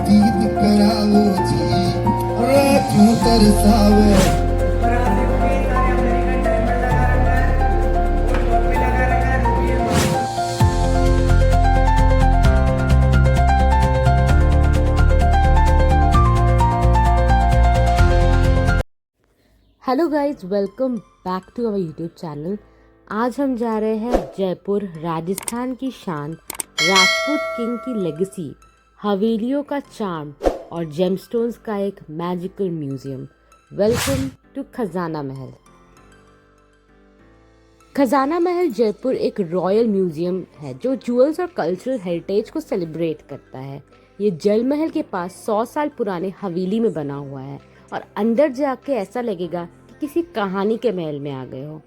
बातचीत करावो जी राखूं तरसावे। Hello guys, welcome back to our YouTube channel. आज हम जा रहे हैं जयपुर, राजस्थान की शान, राजपूत किंग की लेगेसी, हवेलियों का चार्म और जेमस्टोन्स का एक मैजिकल म्यूजियम। वेलकम टू खजाना महल। खजाना महल जयपुर एक रॉयल म्यूजियम है जो ज्वेल्स और कल्चरल हेरिटेज को सेलिब्रेट करता है। ये जल महल के पास 100 साल पुराने हवेली में बना हुआ है और अंदर जाके ऐसा लगेगा कि किसी कहानी के महल में आ गए हो।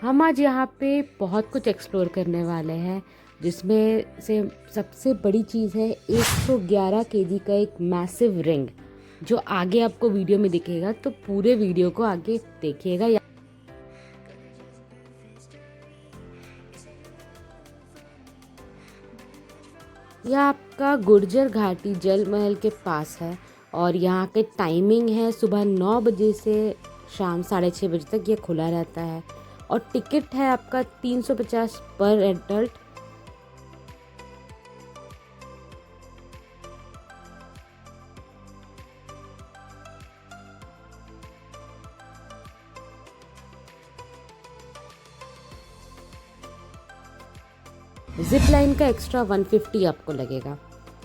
हम आज यहाँ पे बहुत कुछ एक्सप्लोर करने वाले हैं, जिसमें से सबसे बड़ी चीज़ है 111 केजी का एक मैसिव रिंग, जो आगे आपको वीडियो में दिखेगा, तो पूरे वीडियो को आगे देखिएगा। यह आपका गुर्जर घाटी जल महल के पास है और यहाँ के टाइमिंग है सुबह 9 बजे से शाम 6:30 बजे तक ये खुला रहता है और टिकट है आपका 350 पर एडल्ट। जिप लाइन का एक्स्ट्रा 150 आपको लगेगा।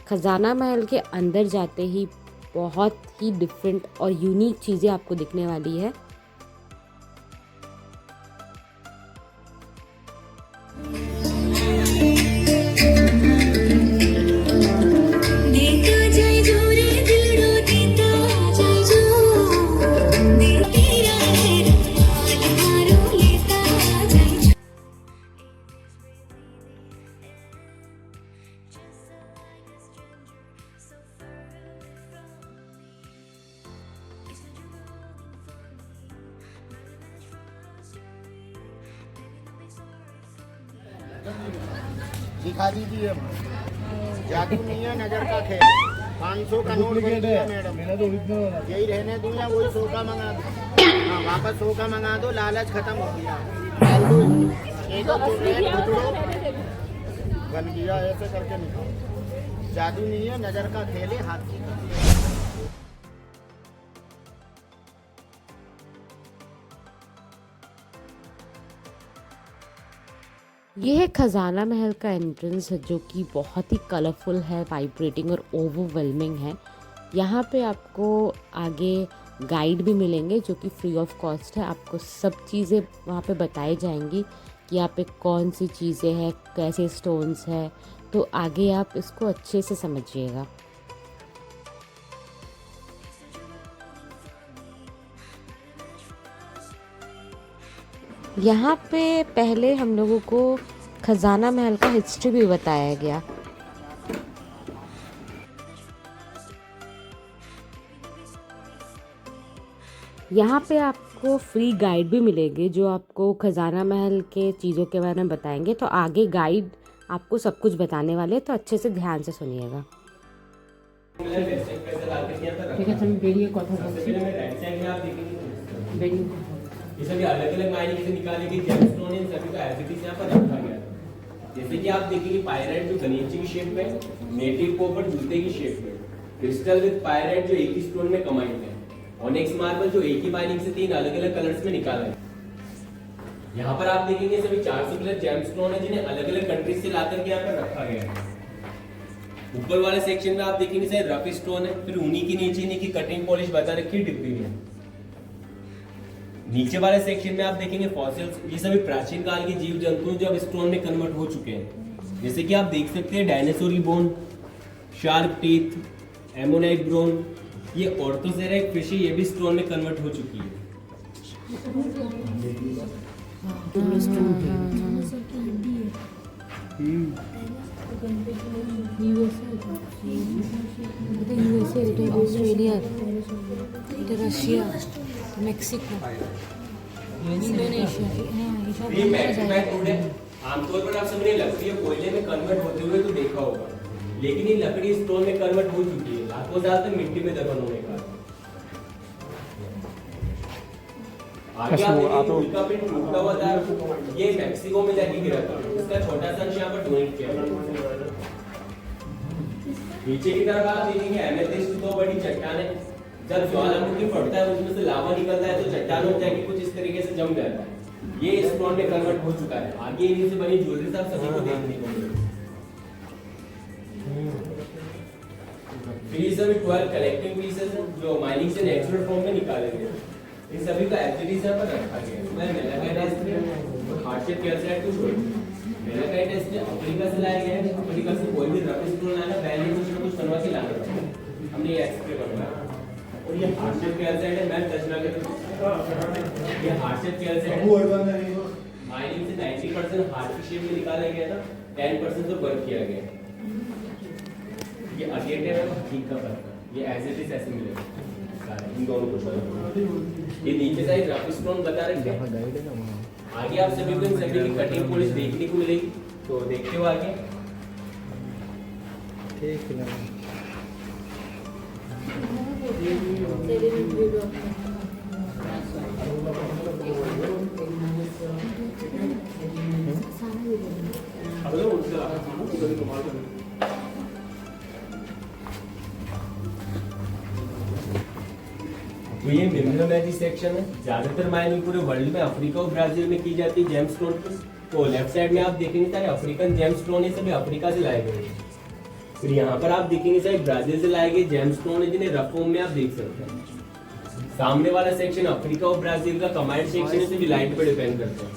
खजाना महल के अंदर जाते ही बहुत ही डिफरेंट और यूनिक चीज़ें आपको दिखने वाली है। दिखा दीजिए, जादू नहीं है, नजर का खेल। 500 का नोट बन गया मैडम, यही रहने दूंगा, वही 100 का मंगा दो। हाँ, वापस 100 का मंगा दो, लालच खत्म हो गया। बन गया, ऐसे करके निकालो। जादू नहीं है, नजर का खेल है, हाथ की। ये है खजाना महल का एंट्रेंस, जो कि बहुत ही कलरफुल है, वाइब्रेटिंग और ओवरवेलमिंग है। यहाँ पे आपको आगे गाइड भी मिलेंगे जो कि फ्री ऑफ कॉस्ट है। आपको सब चीज़ें वहाँ पे बताई जाएंगी कि यहाँ पे कौन सी चीज़ें हैं, कैसे स्टोन्स हैं, तो आगे आप इसको अच्छे से समझिएगा। यहाँ पे पहले हम लोगों को खजाना महल का हिस्ट्री भी बताया गया। यहाँ पे आपको फ्री गाइड भी मिलेंगे जो आपको खजाना महल के चीज़ों के बारे में बताएंगे। तो आगे गाइड आपको सब कुछ बताने वाले, तो अच्छे से ध्यान से सुनिएगा। ठीक है, ये सभी अलग अलग मायने से निकाले गए जेमस्टोन, इन सभी का एज इट इज यहाँ पर रखा गया है। जैसे कि आप देखेंगे पायराइट जो गणेश जी की शेप में, नेटिव कॉपर जूते की शेप में, क्रिस्टल विद पायराइट जो एक ही स्टोन में कमाइंड है, ऑनिक्स मार्बल जो एक ही मायने से 3 अलग अलग कलर्स में निकाला है। यहाँ पर आप देखेंगे सभी 400 कलर जेमस्टोन है जिन्हें अलग अलग कंट्रीज से लाकर के यहाँ पर रखा गया है। ऊपर वाले सेक्शन में आप देखेंगे शायद रफ स्टोन है, फिर उन्हीं के नीचे इन्हीं की कटिंग पॉलिश बता रखी है डिब्बी में। नीचे वाले सेक्शन में आप देखेंगे फॉसिल्स, ये सभी प्राचीन काल के जीव जंतु जो अब स्टोन में कन्वर्ट हो चुके हैं। जैसे कि आप देख सकते हैं डायनासोर की बोन, शार्क टीथ, एमोनाइट ब्रोन, ये ऑर्थोसेरेक फिश ये भी स्टोन में कन्वर्ट हो चुकी है। Australia, Russia, Mexico, Indonesia. आमतौर पर आप सबने लकड़ी या कोयले में कन्वर्ट होते हुए तो देखा होगा, लेकिन ये लकड़ी स्टोन में कन्वर्ट हो चुकी है लाखों साल तक मिट्टी में दफन होने का। आगे आप देखेंगे उल्का पिंड टूटा हुआ था, ये मैक्सिको में जाके गिरा था, इसका छोटा सा अंश यहाँ पर डोनेट किया गया। नीचे की तरफ आप देखेंगे एमेथिस्ट दो बड़ी चट्टानें, जब ज्वालामुखी फटता है उसमें से लावा निकलता है तो चट्टानों में जाके कुछ इस तरीके से जम जाता है, ये स्टोन में कन्वर्ट हो चुका है। आगे इन्हीं से बनी ज्वेलरी सब सभी को देखने को मिलेगी। फिर ये सभी 12 कलेक्टिंग पीसेस हैं जो माइनिंग से नेचुरल फॉर्म में निकाले गए। इन सभी का एफजीडीज यहाँ पर रखा गया है। मैं मेलाकाइट टेस्ट हार्डशिप कैल्साइट को छोड़ मेलाकाइट टेस्ट अफ्रीका से लाया गया है। अफ्रीका से कोई भी रफ स्टोन लाना पहले कुछ ना कुछ बनवा के लाना पड़ता है, हमने ये एक्सप्लेन करवाया। और ये हार्डशिप कैल्साइट है, मैं रचना के ये हार्डशिप कैल्साइट माइनिंग से 90% हार्ड की शेप में निकाला गया था, 10% तो वर्क किया गया। ये अगेटिव है ठीक का फर्क, ये एज इट इज ऐसे मिलेगा इन दोनों को। ये नीचे साइड रफ स्टोन बता रहे हैं। आगे आप सभी को इन सभी की कटिंग पॉलिश देखने को मिलेगी, तो देखते हो आगे। ठीक है तो ये मिनरलोजी सेक्शन है। ज्यादातर माइनिंग पूरे वर्ल्ड में अफ्रीका और ब्राजील में की जाती है जेमस्टोन की। तो लेफ्ट साइड में आप देखेंगे सारे अफ्रीकन जेमस्टोन है, सभी अफ्रीका से लाए गए। फिर यहाँ पर आप देखेंगे सारे ब्राजील से लाए गए जेमस्टोन है, जिन्हें रफ फॉर्म में आप देख सकते हैं। सामने वाला सेक्शन अफ्रीका और ब्राजील का कमांड सेक्शन है, भी लाइट पे डिपेंड करता है।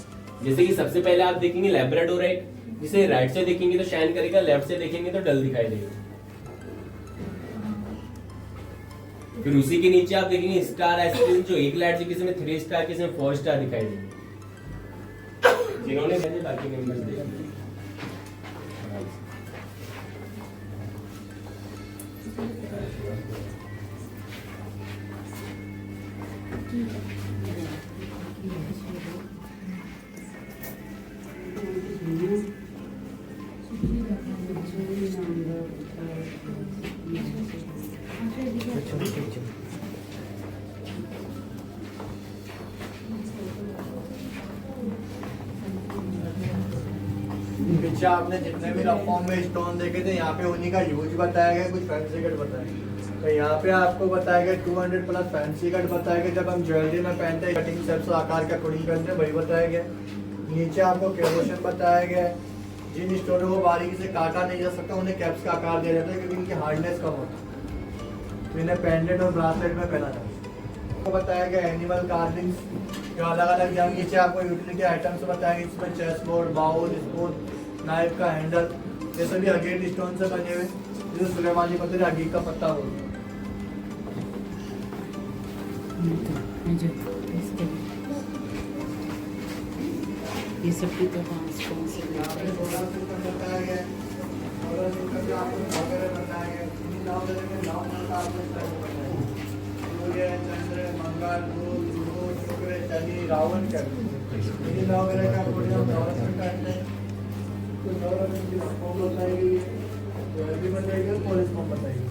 जैसे कि सबसे पहले आप देखेंगे लैब्राडोराइट, जिसे राइट से देखेंगे तो शाइन करेगा, लेफ्ट से देखेंगे तो डल दिखाई देगा। फिर उसी के नीचे आप देखेंगे स्टार एस्ट्रिन, जो एक लाइट से किसी में 3 स्टार किसी में 4 स्टार दिखाई देंगे, जिन्होंने भेजे बाकी मेंबर्स देखे। पीछे आपने जितने भी रफ फॉर्म में स्टोन देखे थे, यहाँ पे उन्हीं का यूज बताया गया, कुछ फैंसी कट बताया गया। तो यहाँ पे आपको बताया गया 200 प्लस फैंसी कट बताया गया, जब हम ज्वेलरी में पहनते हैं कटिंग शेप्स आकार का कोडिंग करते हैं, वही बताया गया। नीचे आपको कैरोशन बताया गया, जिन स्टोनों को बारीकी से काटा नहीं जा सकता उन्हें कैप्स का आकार दिया जाता है, क्योंकि इनकी हार्डनेस कम होती है, तो इन्हें पेंडेंट और ब्रासलेट में पहना जाता है। आपको बताया गया एनिमल कार्विंग्स, जो अलग अलग जब नीचे आपको यूटिलिटी आइटम्स बताएंगे, इसमें chess board, bowl, spoon, knife का हैंडल, ये सभी अगेट स्टोन से बने हुए, जिसे सुलेमानी पत्थर हकीक का पत्ता बोलते हैं। ये सब की तो स्टोन से बताया गया और आपको वगैरह बताया गया। इन नाम का आपको सूर्य, चंद्र, मंगल, बुध, गुरु, शुक्र, शनि, रावण का इन नाम वगैरह का पूरे हम नवरत्न करते हैं। तो नवरत्न की फॉर्म बताएगी, ज्वेलरी बताएगी, पॉलिश फॉर्म बताएगी।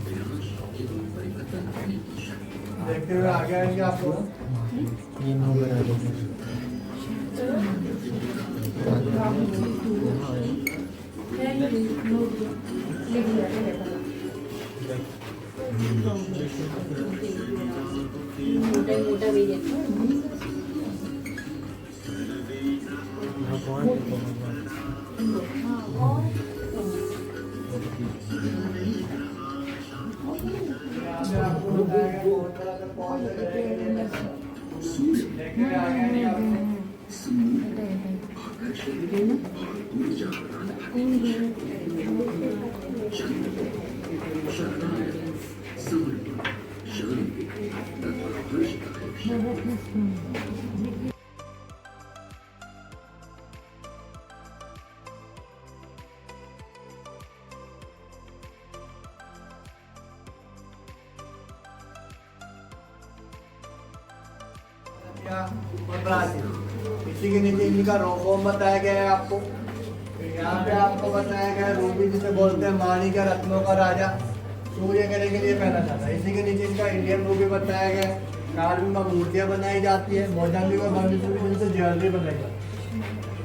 देखते हुए आगे आएंगे आपको ये नो बना दो। मोटा भी देखो आपको बताया गया बहुत तरह से पॉज देखते हुए आगे आएंगे आपको और ब्राजील। इसी के नीचे इनका रोफॉर्म बताया गया है आपको। यहाँ पे आपको बताया गया रूबी जिसे बोलते हैं माणिक या रत्नों का राजा, सूर्य ग्रह के लिए पहना जाता है। इसी के नीचे इनका इंडियन रूबी बताया गया है। कार्विंग में मूर्तियाँ बनाई जाती है, मोजाम्बिक और बंदूक जिनसे ज्वेलरी बनाई जाती है।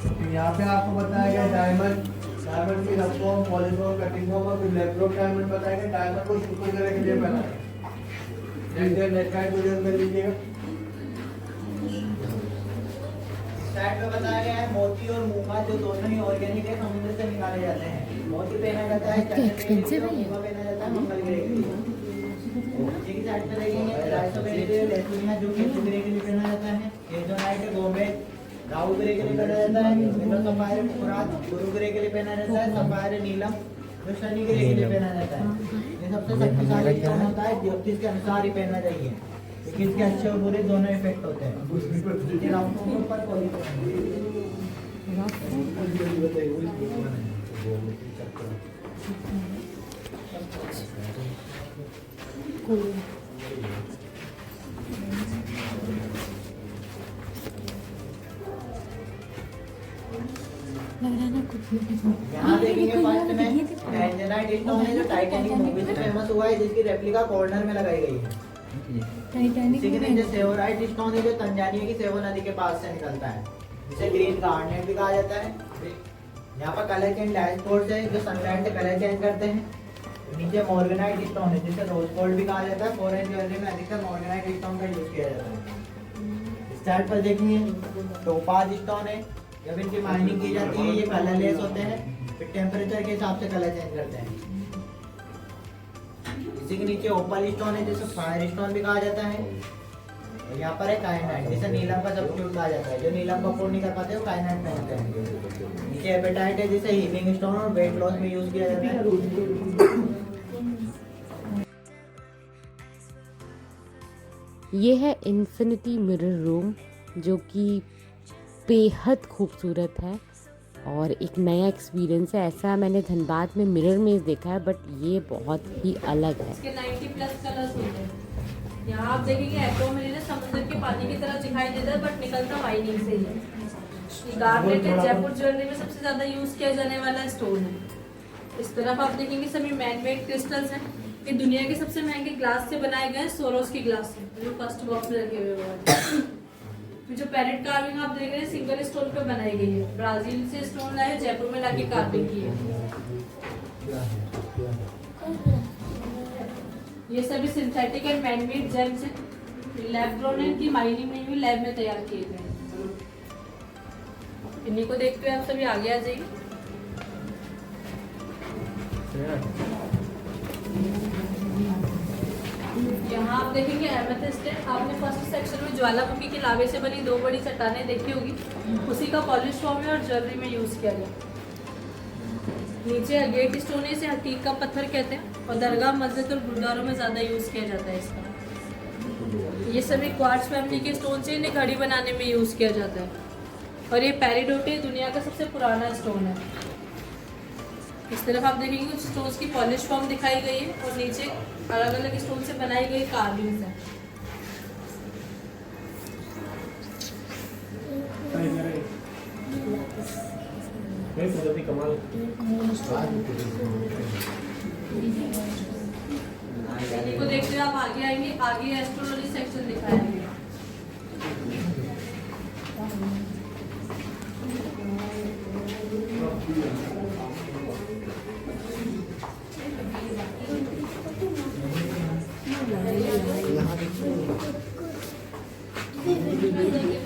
तो यहाँ पे आपको बताया गया डायमंड, डायमंड की रफॉर्म, पॉलीफॉर्म, कटिंग और फिर लैप्रोप डायमंड बताया गया। डायमंड को शुक्र ग्रह के लिए पहना जाता है। नेट का यूज कर लीजिएगा। साइड में बताया गया है मोती और मूंगा जो दोनों ही ऑर्गेनिक है, समुद्र से निकाले जाते हैं। मोती पहना जाता है एक्सपेंसिव है, मूंगा पहना जाता है मंगल ग्रह के लिए। नीचे की साइड पे देखेंगे राइसोबेरिया लेथुनिया जो केतु ग्रह के लिए पहना जाता है। केजोनाइट है गोमेट राहु ग्रह के लिए पहना जाता है। मिनरल सफायर पुरात गुरु ग्रह के लिए पहना जाता है। सफायर नीलम जो शनि ग्रह के लिए पहना जाता है। ये सबसे शक्तिशाली स्टोन होता है, ज्योतिष के अनुसार ही पहनना चाहिए, लेकिन इसके अच्छे और बुरे दोनों इफेक्ट होते हैं। ये राउंड के ऊपर यहाँ देखेंगे फर्स्ट में टैंजनाइट स्टोन है जो टाइटैनिक मूवी से फेमस हुआ है, जिसकी रेप्लिका कॉर्नर में लगाई गई है। इसी के नीचे सेवोराइट स्टोन है जो तंजानिया की सेवो नदी के पास से निकलता है, जिसे ग्रीन गार्नेट भी कहा जाता है। यहाँ पर कलर चेंज डैशबोर्ड है जो सनलाइट से कलर चेंज करते हैं। नीचे मॉर्गेनाइट स्टोन है जिसे रोज गोल्ड भी कहा जाता है। फॉरेन ज्वेलरी में अधिकतर मॉर्गेनाइट स्टोन का यूज किया जाता है। इस साइड पर देखेंगे टोपाज स्टोन है, जब इनकी माइनिंग की जाती है ये कलरलेस होते हैं, फिर टेम्परेचर के हिसाब से कलर चेंज करते हैं। इसी के नीचे ओपल स्टोन है जिसे फायर स्टोन भी कहा जाता है। और यहाँ पर है काइनाइट जिसे नीलम का सब्स्टिट्यूट कहा जाता है, जो नीलम को अफोर्ड नहीं कर पाते वो काइनाइट पहनते हैं। नीचे एपेटाइट है जिसे हीलिंग स्टोन और वेट लॉस में यूज किया जाता है। ये है इन्फिनिटी मिरर रूम जो कि बेहद खूबसूरत है और एक नया एक्सपीरियंस है। ऐसा मैंने धनबाद में मिरर में देखा है, बट ये बहुत ही अलग है। इसके 90+ कलर्स होते हैं। यहाँ आप देखेंगे एक्वामरीन है, समुद्र के पानी की तरह दिखाई देता है, बट निकलता माइनिंग से ही है। ये गार्नेट है, जयपुर ज्वेलरी में सबसे ज्यादा यूज किया जाने वाला स्टोन है। इस तरफ आप देखेंगे सभी मैनमेड क्रिस्टल्स हैं। ये दुनिया के सबसे महंगे ग्लास से बनाए गए सोरोस की ग्लास से, जो फर्स्ट बॉक्स में रखे हुए हैं। जो पैरेट कार्विंग आप देख रहे हैं सिंगल स्टोन पे बनाई गई है। ब्राजील से स्टोन लाए, जयपुर में लाके कार्विंग की है। ये सभी सिंथेटिक एंड मैनमेड जेम्स हैं। लैब ग्रोन है, इनकी माइनिंग नहीं हुई, लैब में तैयार किए गए हैं। इन्हीं को देखते हुए आप सभी आगे आ जाइए। यहाँ आप देखेंगे एमेथिस्ट है। आपने फर्स्ट सेक्शन में ज्वालामुखी के लावे से बनी 2 बड़ी चट्टानें देखी होगी, उसी का पॉलिश फॉर्म है और ज्वेलरी में यूज किया गया। नीचे अगेट स्टोन है, इसे हकीक का पत्थर कहते हैं और दरगाह मस्जिद और गुरुद्वारों में ज्यादा यूज किया जाता है इसका। ये सभी क्वार्ट्ज फैमिली के स्टोन से इन्हें घड़ी बनाने में यूज किया जाता है। और ये पेरिडोटे दुनिया का सबसे पुराना स्टोन है। इस तरफ आप देखेंगे कुछ स्टोन्स की पॉलिश फॉर्म दिखाई गई है और नीचे अलग अलग स्टोन से बनाई गई कार्विंग्स हैं। इनको देखते हुए आप आगे आएंगे, आगे एस्ट्रोलॉजी सेक्शन दिखाया गया।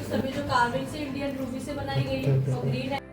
सभी जो कार्विंग से इंडियन रूबी से बनाई गई है और ग्रीन है।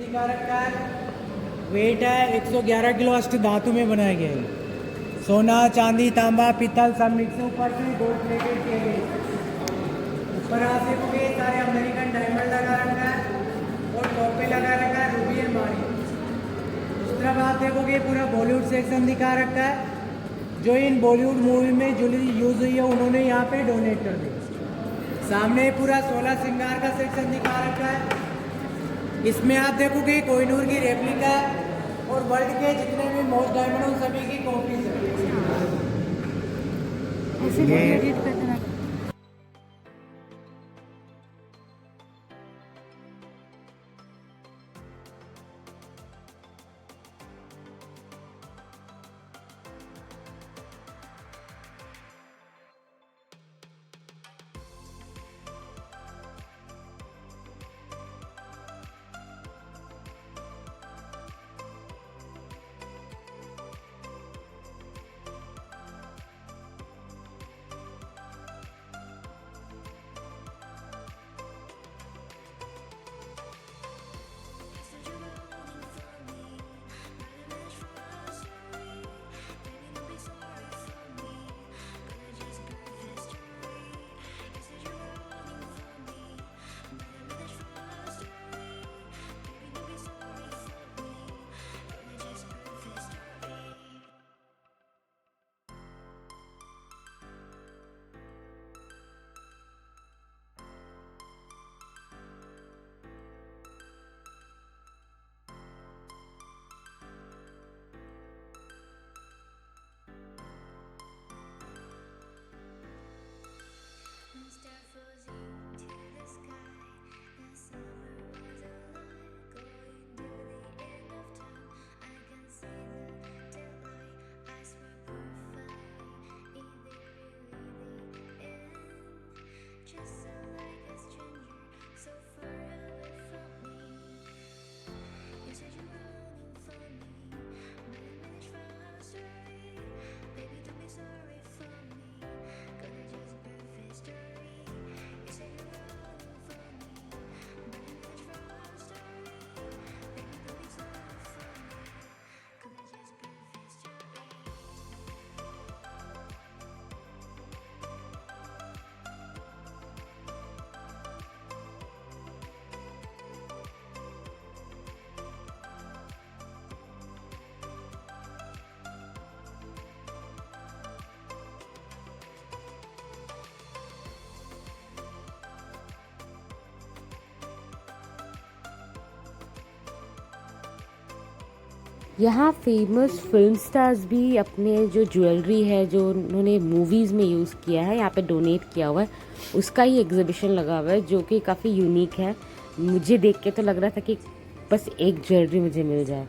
दिखा रखा है। वेट है 111 किलो, अष्ट धातु में बनाया गया है। सोना, चांदी, तांबा, पीतल सब मिक्स है। ऊपर से गोल्ड प्लेटेड किए गए। ऊपर आप देखोगे सारे अमेरिकन डायमंड लगा रखा है और टॉप पे लगा रखा है रूबी एंड मानी। उस तरफ आप देखोगे पूरा बॉलीवुड सेक्शन दिखा रखा है। जो इन बॉलीवुड मूवी में ज्वेलरी यूज हुई है उन्होंने यहाँ पे डोनेट कर दी। सामने पूरा 16 श्रृंगार का सेक्शन दिखा रखा है। इसमें आप देखोगे कोहिनूर की रेप्लिका और वर्ल्ड के जितने भी मोस्ट डायमंड उन सभी की कॉपीज है। यहाँ फेमस फिल्म स्टार्स भी अपने जो ज्वेलरी है जो उन्होंने मूवीज़ में यूज़ किया है यहाँ पे डोनेट किया हुआ है, उसका ही एग्जीबिशन लगा हुआ है जो कि काफ़ी यूनिक है। मुझे देख के तो लग रहा था कि बस एक ज्वेलरी मुझे मिल जाए।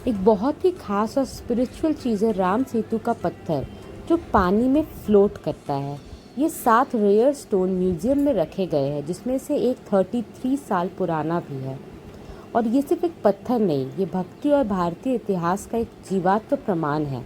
एक बहुत ही खास और स्पिरिचुअल चीज़ है राम सेतु का पत्थर, जो पानी में फ्लोट करता है। ये 7 रेयर स्टोन म्यूजियम में रखे गए हैं, जिसमें से एक 33 साल पुराना भी है। और ये सिर्फ एक पत्थर नहीं, ये भक्ति और भारतीय इतिहास का एक जीवात्म प्रमाण है।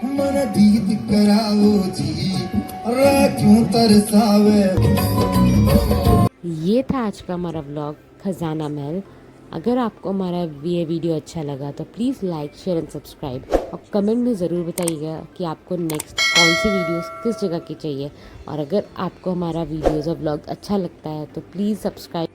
मन दीद कराओ जी क्यों तरसावे। ये था आज का हमारा व्लॉग खजाना महल। अगर आपको हमारा ये वीडियो अच्छा लगा तो please like, share and subscribe, और कमेंट में ज़रूर बताइएगा कि आपको नेक्स्ट कौन सी वीडियोस किस जगह की चाहिए। और अगर आपको हमारा वीडियोज़ और व्लॉग अच्छा लगता है तो प्लीज़ सब्सक्राइब